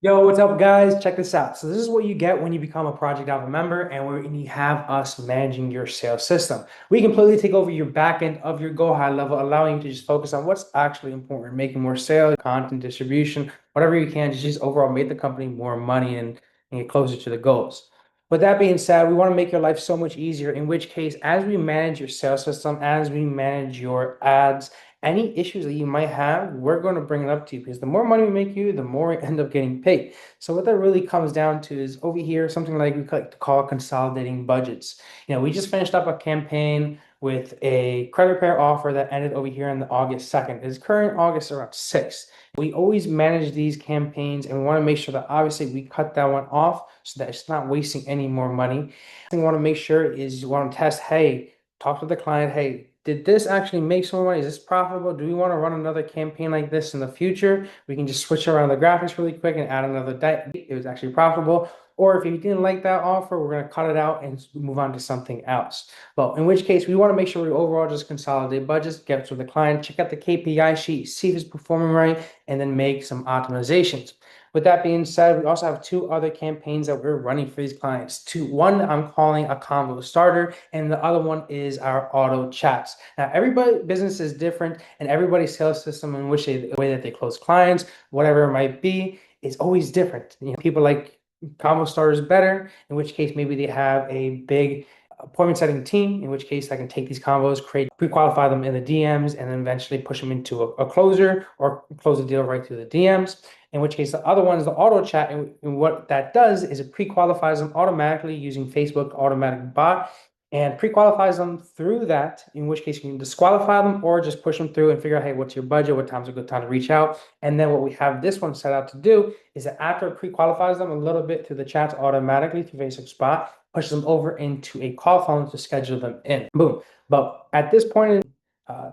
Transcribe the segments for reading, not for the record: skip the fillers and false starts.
Yo, what's up, guys? Check this out. So this is what you get when you become a Project Alpha member and when you have us managing your sales system. We completely take over your back end of your Go High level, allowing you to just focus on what's actually important, making more sales, content distribution, whatever you can to just overall make the company more money and get closer to the goals. With that being said, we want to make your life so much easier, in which case, as we manage your sales system, as we manage your ads, any issues that you might have, we're going to bring it up to you because the more money we make you, the more we end up getting paid. So what that really comes down to is over here, something like we like to call consolidating budgets. We just finished up a campaign with a credit repair offer that ended over here on the August 2nd. It's current August around 6th. We always manage these campaigns and we want to make sure that obviously we cut that one off so that it's not wasting any more money. Thing you want to make sure is you want to test, hey, talk to the client, hey, did this actually make some more money? Is this profitable? Do we want to run another campaign like this in the future? We can just switch around the graphics really quick and add another date. It was actually profitable. Or if you didn't like that offer, we're going to cut it out and move on to something else. Well, in which case, we want to make sure we overall just consolidate budgets, get to the client, check out the KPI sheet, see if it's performing right, and then make some optimizations. With that being said, we also have two other campaigns that we're running for these clients. One I'm calling a Convo Starter, and the other one is our auto chats. Now, everybody business is different, and everybody's sales system in which the way that they close clients, whatever it might be, is always different. People like Convo Starters better, in which case maybe they have a big appointment setting team, in which case I can take these combos, pre-qualify them in the DMs, and then eventually push them into a closer or close the deal right through the DMs. In which case, the other one is the auto chat. And what that does is it pre-qualifies them automatically using Facebook automatic bot and pre-qualifies them through that, in which case you can disqualify them or just push them through and figure out, hey, what's your budget? What time's a good time to reach out? And then what we have this one set out to do is that after it pre-qualifies them a little bit through the chats automatically through Facebook Spot, push them over into a call phone to schedule them in. Boom. But at this point in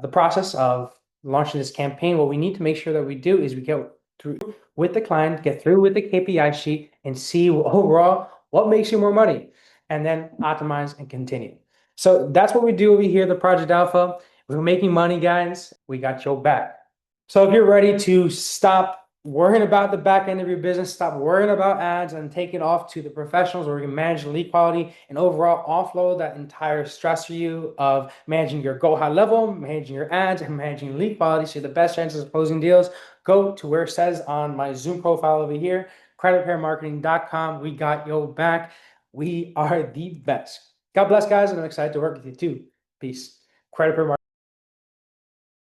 the process of launching this campaign, what we need to make sure that we do is we get through with the client, get through with the KPI sheet, and see overall what makes you more money, and then optimize and continue. So that's what we do over here, the Project Alpha. If we're making money, guys, we got your back. So if you're ready to stop worrying about the back end of your business, stop worrying about ads and take it off to the professionals where you can manage the lead quality and overall offload that entire stress for you of managing your Go High level, managing your ads, and managing lead quality so you have the best chances of closing deals, go to where it says on my Zoom profile over here, creditrepairmarketing.com. We got your back. We are the best. God bless, guys, and I'm excited to work with you too. Peace. Credit Repair Marketing.